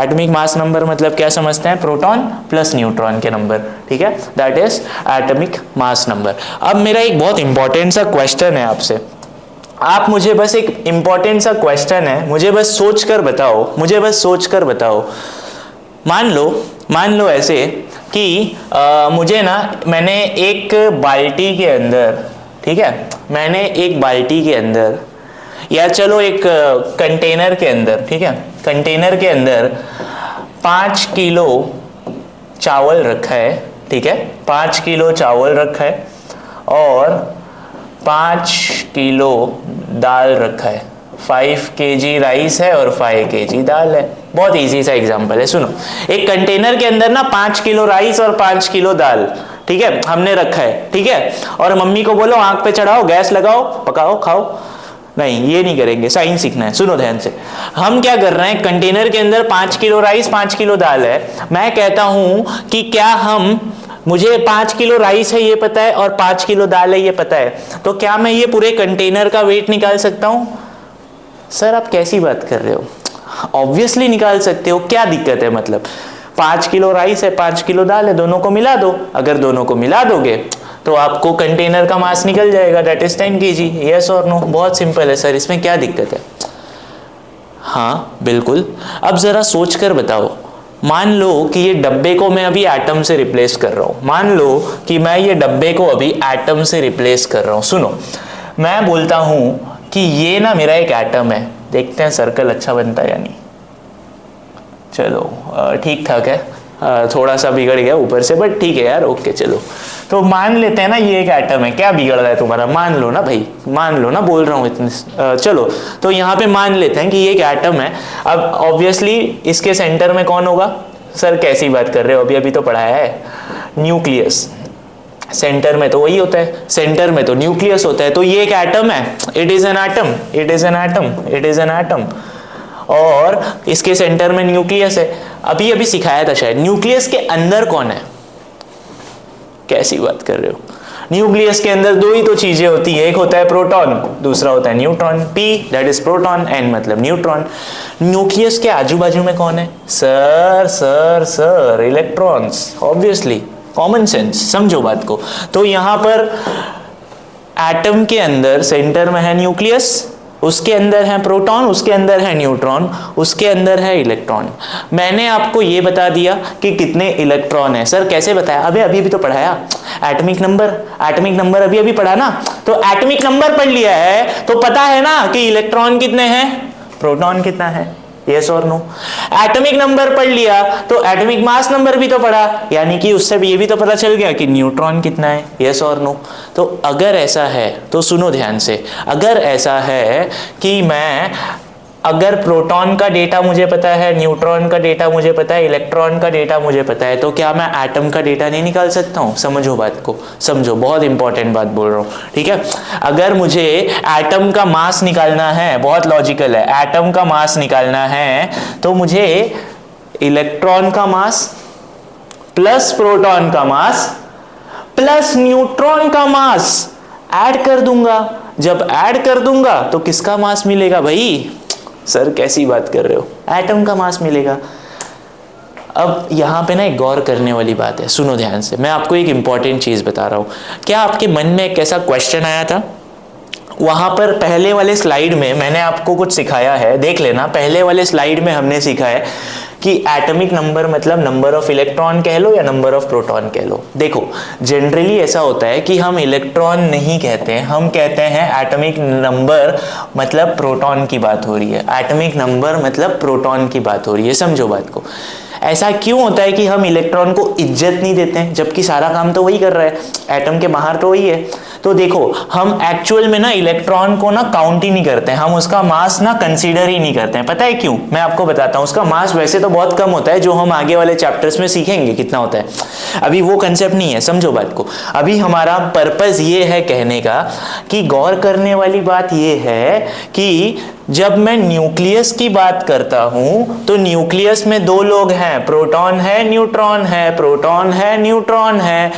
एटॉमिक मास नंबर मतलब क्या समझते हैं, प्रोटॉन प्लस न्यूट्रॉन के नंबर। ठीक है, that is atomic mass number. अब मेरा एक बहुत इंपॉर्टेंट सा क्वेश्चन है आपसे, आप मुझे बस एक इंपॉर्टेंट सा क्वेश्चन है, मुझे बस सोच कर बताओ। मान लो ऐसे कि मुझे ना, मैंने एक बाल्टी के अंदर, ठीक है, मैंने एक बाल्टी के अंदर या चलो एक कंटेनर के अंदर, ठीक है, कंटेनर के अंदर 5 किलो चावल रखा है, ठीक है, 5 किलो चावल रखा है और 5 किलो दाल रखा है, 5 kg राइस है और 5 kg दाल है। बहुत इजी सा एग्जांपल है, सुनो। एक कंटेनर के अंदर ना 5 किलो राइस और 5 किलो दाल, ठीक है, हमने रखा है, ठीक है, और मम्मी को बोलो आंख पे चढ़ाओ, गैस लगाओ, पकाओ, खाओ। नहीं, ये नहीं करेंगे, साइंस सीखना है। सुनो ध्यान से, हम क्या कर रहे हैं, कंटेनर के अंदर 5 किलो राइस 5 किलो दाल है। मैं कहता हूं कि क्या मुझे 5 किलो राइस है ये पता है और 5 किलो दाल है ये पता है, तो क्या मैं ये पूरे कंटेनर का वेट निकाल सकता हूं? सर आप कैसी बात कर रहे हो? ऑब्वियसली निकाल सकते हो, क्या दिक्कत है? मतलब 5 किलो राइस है 5 किलो दाल है, दोनों को मिला दो। अगर दोनों को मिला दोगे तो आपको कंटेनर का मास निकल जाएगा, दैट इज 10 kg। यस और नो? बहुत सिंपल है सर, इसमें क्या दिक्कत है? हाँ बिल्कुल। अब जरा सोच कर बताओ, मान लो कि ये डब्बे को मैं अभी एटम से रिप्लेस कर रहा हूं, मान लो कि मैं ये डब्बे को अभी एटम से रिप्लेस कर रहा हूं। सुनो, मैं बोलता हूं कि ये ना मेरा एक एटम है, देखते हैं सर्कल अच्छा बनता है या नहीं। चलो ठीक ठाक है, थोड़ा सा बिगड़ गया ऊपर से, बट ठीक है यार, ओके चलो। तो मान लेते हैं ना ये एक एटम है, क्या बिगड़ रहा है तुम्हारा? मान लो ना भाई, मान लो ना, बोल रहा हूँ इतने। चलो तो यहाँ पे मान लेते हैं कि ये एक एटम है। अब ऑब्वियसली इसके सेंटर में कौन होगा? सर कैसी बात कर रहे हो, अभी अभी तो पढ़ाया है, न्यूक्लियस। सेंटर में तो वही होता है, सेंटर में तो न्यूक्लियस होता है। तो ये एक एटम है, it is an atom, it is an atom, it is an atom, और इसके सेंटर में न्यूक्लियस है। अभी अभी सिखाया था शायद, न्यूक्लियस के अंदर कौन है? कैसी बात कर रहे हो? न्यूक्लियस के अंदर दो ही तो चीजें होती है, एक होता है प्रोटॉन, दूसरा होता है neutron. P that is proton, N मतलब न्यूट्रॉन। न्यूक्लियस के आजू बाजू में कौन है? Sir sir sir electrons, obviously, common sense, समझो बात को। तो यहां पर एटम के अंदर सेंटर में है न्यूक्लियस, उसके अंदर है प्रोटॉन, उसके अंदर है न्यूट्रॉन, उसके अंदर है इलेक्ट्रॉन। मैंने आपको ये बता दिया कि कितने इलेक्ट्रॉन है। सर कैसे बताया? अबे अभी भी तो पढ़ाया, एटॉमिक नंबर, एटॉमिक नंबर अभी अभी पढ़ा ना। तो एटॉमिक नंबर पढ़ लिया है तो पता है ना कि इलेक्ट्रॉन कितने हैं, प्रोटॉन कितना है। यस और नो? एटॉमिक नंबर पढ़ लिया तो एटॉमिक मास नंबर भी तो पढ़ा, यानी कि उससे भी ये भी तो पता चल गया कि न्यूट्रॉन कितना है। यस और नो? तो अगर ऐसा है तो सुनो ध्यान से, अगर ऐसा है कि अगर प्रोटॉन का डेटा मुझे पता है, न्यूट्रॉन का डेटा मुझे पता है, इलेक्ट्रॉन का डेटा मुझे पता है, तो क्या मैं एटम का डेटा नहीं निकाल सकता हूं? समझो बात को, समझो, बहुत इंपॉर्टेंट बात बोल रहा हूं, ठीक है। अगर मुझे एटम का मास निकालना है, बहुत लॉजिकल है, एटम का मास निकालना है तो मुझे इलेक्ट्रॉन का मास प्लस प्रोटॉन का मास प्लस न्यूट्रॉन का मास ऐड कर दूंगा। जब ऐड कर दूंगा तो किसका मास मिलेगा भाई? सर कैसी बात कर रहे हो? एटम का मास मिलेगा। अब यहां पे ना एक गौर करने वाली बात है, सुनो ध्यान से, मैं आपको एक इंपॉर्टेंट चीज बता रहा हूं। क्या आपके मन में एक ऐसा क्वेश्चन आया था? वहां पर पहले वाले स्लाइड में मैंने आपको कुछ सिखाया है, देख लेना। पहले वाले स्लाइड में हमने सीखा है कि एटॉमिक नंबर मतलब नंबर ऑफ इलेक्ट्रॉन कह लो या नंबर ऑफ प्रोटॉन कह लो। देखो जनरली ऐसा होता है कि हम इलेक्ट्रॉन नहीं कहते हैं, हम कहते हैं एटॉमिक नंबर मतलब प्रोटॉन की बात हो रही है, एटॉमिक नंबर मतलब प्रोटॉन की बात हो रही है। समझो बात को। ऐसा क्यों होता है कि हम इलेक्ट्रॉन को इज्जत नहीं देते हैं, जबकि सारा काम तो वही कर रहा है, एटम के बाहर तो वही है। तो देखो हम एक्चुअल में ना इलेक्ट्रॉन को ना काउंट ही नहीं करते हैं, हम उसका मास ना कंसीडर ही नहीं करते हैं। पता है क्यों? मैं आपको बताता हूँ। उसका मास वैसे तो बहुत कम होता है, जो हम आगे वाले चैप्टर्स में सीखेंगे कितना होता है, अभी वो कंसेप्ट नहीं है, समझो बात को। अभी हमारा पर्पस ये है कहने का कि गौर करने वाली बात ये है कि जब मैं न्यूक्लियस की बात करता हूं तो न्यूक्लियस में दो लोग हैं, प्रोटॉन है न्यूट्रॉन है, प्रोटॉन है न्यूट्रॉन है।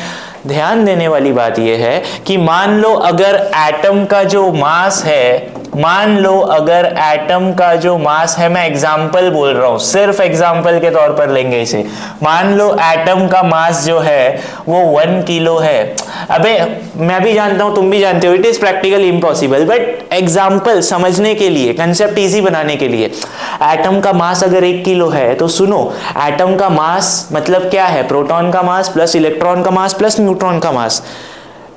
ध्यान देने वाली बात यह है कि मान लो अगर एटम का जो मास है, मान लो अगर एटम का जो मास है, मैं एग्जाम्पल बोल रहा हूं, सिर्फ एग्जाम्पल के तौर पर लेंगे इसे। मान लो एटम का मास जो है वो 1 किलो है। अबे मैं भी जानता हूं, तुम भी जानते हो, it is practically impossible, but example समझने के लिए, कंसेप्ट इजी बनाने के लिए, एटम का मास अगर 1 किलो है तो सुनो, एटम का मास मतलब क्या है? प्रोटॉन का मास प्लस इलेक्ट्रॉन का मास प्लस न्यूट्रॉन का मास।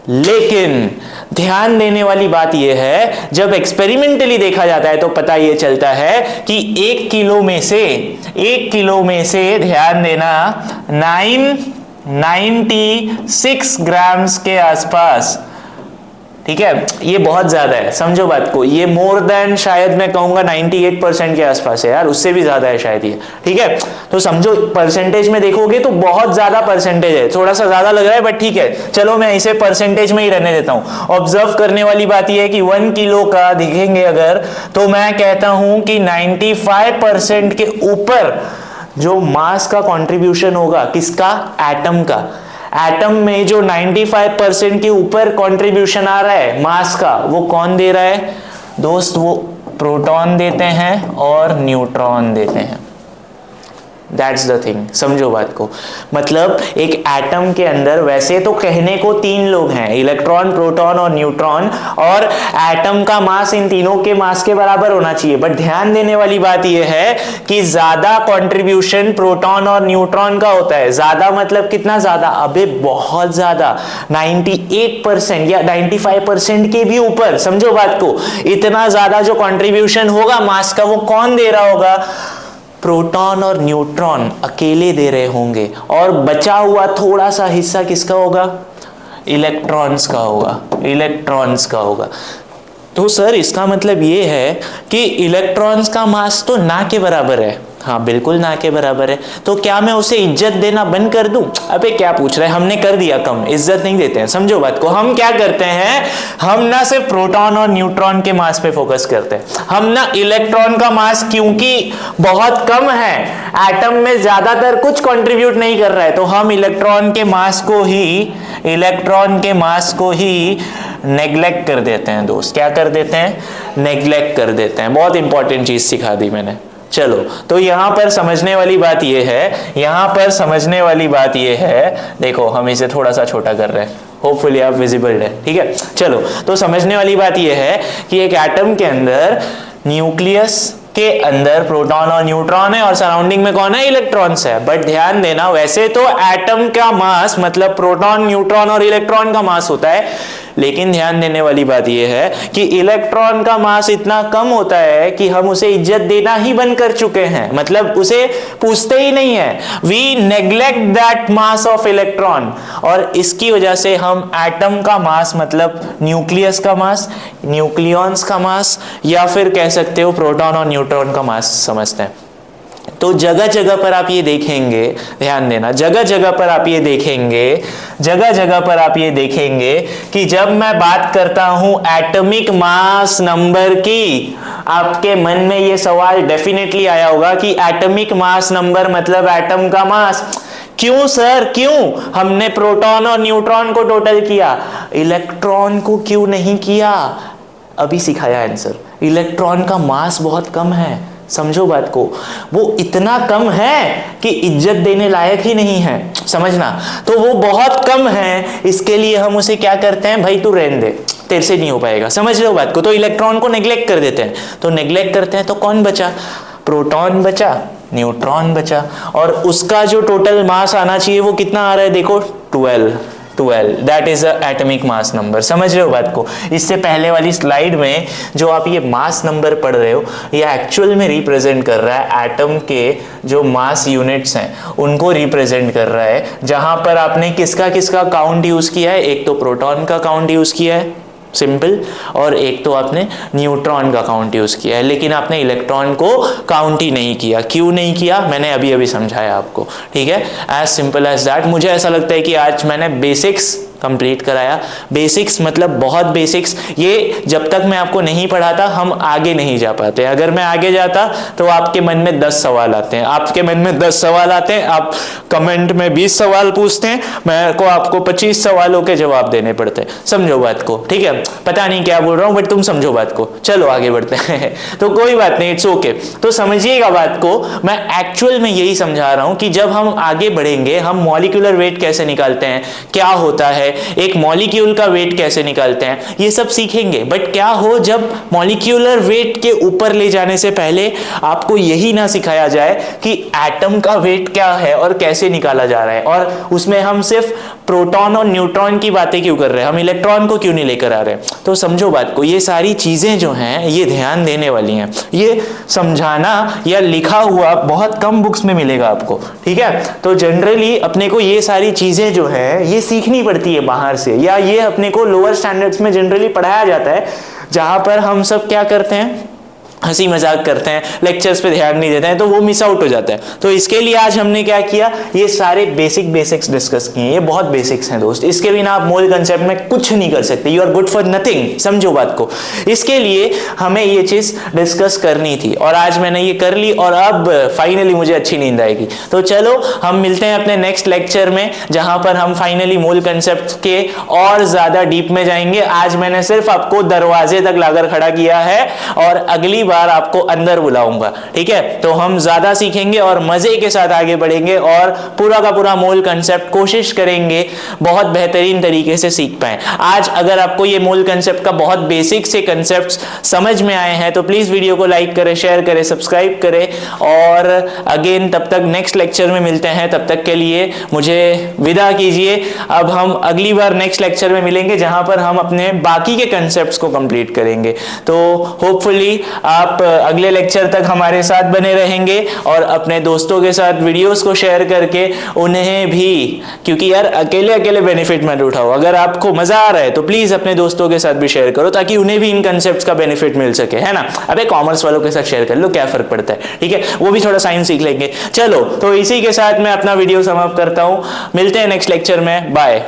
लेकिन ध्यान देने वाली बात यह है, जब एक्सपेरिमेंटली देखा जाता है तो पता यह चलता है कि 1 किलो में से ध्यान देना 996 ग्राम्स के आसपास, ठीक है, ये बहुत ज्यादा है, समझो बात को, ये मोर देन शायद मैं कहूंगा 98% के आसपास है यार, उससे भी ज्यादा है शायद ये, ठीक है। तो समझो परसेंटेज में देखोगे तो बहुत ज्यादा परसेंटेज है, थोड़ा सा ज्यादा लग रहा है बट ठीक है, चलो मैं इसे परसेंटेज में ही रहने देता हूं। ऑब्जर्व करने वाली बात यह है कि 1 किलो का देखेंगे अगर, तो मैं कहता हूं कि 95% के ऊपर जो मास का कंट्रीब्यूशन होगा, किसका, एटम का। एटम में जो 95% के ऊपर कंट्रीब्यूशन आ रहा है मास का, वो कौन दे रहा है दोस्त, वो प्रोटॉन देते हैं और न्यूट्रॉन देते हैं। दैट्स द थिंग, समझो बात को। मतलब एक एटम के अंदर वैसे तो कहने को 3 लोग हैं, इलेक्ट्रॉन, प्रोटॉन और न्यूट्रॉन, और एटम का मास इन तीनों के मास के बराबर होना चाहिए, बट ध्यान देने वाली बात यह है कि ज्यादा कंट्रीब्यूशन प्रोटॉन और न्यूट्रॉन का होता है। ज्यादा मतलब कितना ज्यादा, अबे बहुत ज्यादा, 98% या 95% के भी ऊपर, समझो बात को। इतना ज्यादा जो कंट्रीब्यूशन होगा मास का, वो कौन दे रहा होगा, प्रोटॉन और न्यूट्रॉन अकेले दे रहे होंगे, और बचा हुआ थोड़ा सा हिस्सा किसका होगा, इलेक्ट्रॉन्स का होगा, इलेक्ट्रॉन्स का होगा। तो सर इसका मतलब ये है कि इलेक्ट्रॉन्स का मास तो ना के बराबर है। हाँ बिल्कुल ना के बराबर है, तो क्या मैं उसे इज्जत देना बंद कर दूं? अबे क्या पूछ रहा है, हमने कर दिया कम, इज्जत नहीं देते हैं, समझो बात को। हम क्या करते हैं, हम ना सिर्फ प्रोटॉन और न्यूट्रॉन के मास पे फोकस करते हैं, हम ना इलेक्ट्रॉन का मास क्योंकि बहुत कम है, एटम में ज्यादातर कुछ कंट्रीब्यूट नहीं कर रहा है, तो हम इलेक्ट्रॉन के मास को ही नेग्लेक्ट कर देते हैं दोस्त। क्या कर देते हैं, नेग्लेक्ट कर देते हैं। बहुत इंपॉर्टेंट चीज सिखा दी मैंने। चलो, तो यहां पर समझने वाली बात यह है, देखो हम इसे थोड़ा सा छोटा कर रहे हैं, होपफुली आप विजिबल है, ठीक है। चलो, तो समझने वाली बात यह है कि एक एटम के अंदर न्यूक्लियस के अंदर प्रोटॉन और न्यूट्रॉन है और सराउंडिंग में कौन है, इलेक्ट्रॉन्स है। बट ध्यान देना, वैसे तो एटम का मास मतलब प्रोटॉन, न्यूट्रॉन और इलेक्ट्रॉन का मास होता है, लेकिन ध्यान देने वाली बात यह है कि इलेक्ट्रॉन का मास इतना कम होता है कि हम उसे इज्जत देना ही बंद कर चुके हैं, मतलब उसे पूछते ही नहीं है। We neglect that mass of electron, और इसकी वजह से हम एटम का मास मतलब न्यूक्लियस का मास, न्यूक्लियॉन्स का मास, या फिर कह सकते हो प्रोटॉन और न्यूट्रॉन का मास समझते हैं। तो जगह जगह पर आप ये देखेंगे, ध्यान देना, जगह जगह पर आप ये देखेंगे कि जब मैं बात करता हूं एटॉमिक मास नंबर की, आपके मन में ये सवाल डेफिनेटली आया होगा कि एटॉमिक मास नंबर मतलब एटम का मास। क्यों सर, क्यों हमने प्रोटॉन और न्यूट्रॉन को टोटल किया, इलेक्ट्रॉन को क्यों नहीं किया? अभी सिखाया आंसर। इलेक्ट्रॉन का मास बहुत कम है, समझो बात को, वो इतना कम है कि इज्जत देने लायक ही नहीं है, समझना। तो वो बहुत कम है, इसके लिए हम उसे क्या करते हैं, भाई तू रहने दे, तेरे से नहीं हो पाएगा, समझ लो बात को। तो इलेक्ट्रॉन को नेग्लेक्ट कर देते हैं, तो नेग्लेक्ट करते हैं तो कौन बचा, प्रोटॉन बचा, न्यूट्रॉन बचा, और उसका जो टोटल मास आना चाहिए वो कितना आ रहा है, देखो 12, that is a atomic mass number. समझ रहे हो बात को। इससे पहले वाली स्लाइड में जो आप ये मास नंबर पढ़ रहे हो, ये एक्चुअल में रिप्रेजेंट कर रहा है एटम के जो मास यूनिट्स हैं उनको रिप्रेजेंट कर रहा है, जहां पर आपने किसका किसका काउंट यूज किया है, एक तो प्रोटॉन का काउंट यूज किया है सिंपल, और एक तो आपने न्यूट्रॉन का काउंट यूज किया है, लेकिन आपने इलेक्ट्रॉन को काउंट ही नहीं किया। क्यों नहीं किया, मैंने अभी अभी समझाया आपको, ठीक है। As simple as that. मुझे ऐसा लगता है कि आज मैंने बेसिक्स कंप्लीट कराया। बेसिक्स मतलब बहुत बेसिक्स, ये जब तक मैं आपको नहीं पढ़ाता हम आगे नहीं जा पाते। अगर मैं आगे जाता तो आपके मन में 10 सवाल आते हैं, आप कमेंट में 20 सवाल पूछते हैं, मैं को आपको 25 सवालों के जवाब देने पड़ते हैं, समझो बात को, ठीक है। पता नहीं क्या बोल रहा हूं बट तुम समझो बात को। चलो आगे बढ़ते हैं तो कोई बात नहीं, इट्स ओके। तो समझिएगा बात को, मैं एक्चुअल में यही समझा रहा हूं कि जब हम आगे बढ़ेंगे हम मॉलिक्यूलर वेट कैसे निकालते हैं, क्या होता है, एक मॉलिक्यूल का वेट कैसे निकालते हैं, ये सब सीखेंगे। बट क्या हो, जब मॉलिक्यूलर वेट के ऊपर ले जाने से पहले आपको यही ना सिखाया जाए कि एटम का वेट क्या है और कैसे निकाला जा रहा है, और उसमें हम सिर्फ प्रोटॉन और न्यूट्रॉन की बातें क्यों कर रहे हैं, हम इलेक्ट्रॉन को क्यों नहीं लेकर आ रहे हैं। तो समझो बात को, ये सारी चीजें जो हैं ये ध्यान देने वाली हैं। ये समझाना या लिखा हुआ बहुत कम बुक्स में मिलेगा आपको, ठीक है। तो जनरली अपने को ये सारी चीजें जो है ये सीखनी पड़ती है बाहर से, या ये अपने को लोअर स्टैंडर्ड्स में जनरली पढ़ाया जाता है, जहां पर हम सब क्या करते हैं, हंसी मजाक करते हैं, लेक्चर्स पे ध्यान नहीं देते हैं, तो वो मिस आउट हो जाता है। तो इसके लिए आज हमने क्या किया, ये सारे बेसिक्स डिस्कस किए। ये बहुत बेसिक्स हैं दोस्त, इसके बिना आप मोल कंसेप्ट में कुछ नहीं कर सकते। You are good for nothing, समझो बात को। इसके लिए हमें ये चीज डिस्कस करनी थी और आज मैंने ये कर ली और अब फाइनली मुझे अच्छी नींद आएगी। तो चलो हम मिलते हैं अपने नेक्स्ट लेक्चर में, जहां पर हम फाइनली मोल कंसेप्ट के और ज्यादा डीप में जाएंगे। आज मैंने सिर्फ आपको दरवाजे तक लाकर खड़ा किया है और अगली बार आपको अंदर बुलाऊंगा, ठीक है। तो हम ज्यादा सीखेंगे और मजे के साथ आगे बढ़ेंगे और पूरा का पूरा मोल कंसेप्ट कोशिश करेंगे बहुत बेहतरीन तरीके से सीख पाए। आज अगर आपको ये मोल कंसेप्ट का बहुत बेसिक से कंसेप्ट्स समझ में आए हैं तो प्लीज वीडियो को लाइक करें, शेयर करें, सब्सक्राइब करें और अगेन तब तक नेक्स्ट लेक्चर में मिलते हैं। तब तक के लिए मुझे विदा कीजिए। अब हम अगली बार नेक्स्ट लेक्चर में मिलेंगे जहां पर हम अपने बाकी के कंसेप्ट्स को कंप्लीट करेंगे। तो होपफुली आप अगले लेक्चर तक हमारे साथ बने रहेंगे और अपने दोस्तों के साथ वीडियोस को शेयर करके उन्हें भी, क्योंकि यार अकेले अकेले बेनिफिट मत उठाओ। अगर आपको मजा आ रहा है तो प्लीज अपने दोस्तों के साथ भी शेयर करो ताकि उन्हें भी इन कंसेप्ट्स का बेनिफिट मिल सके, है ना। अबे कॉमर्स वालों के साथ शेयर कर लो, क्या फर्क पड़ता है, ठीक है, वो भी थोड़ा साइंस सीख लेंगे। चलो तो इसी के साथ मैं अपना वीडियो समाप्त करता हूं, मिलते हैं नेक्स्ट लेक्चर में, बाय।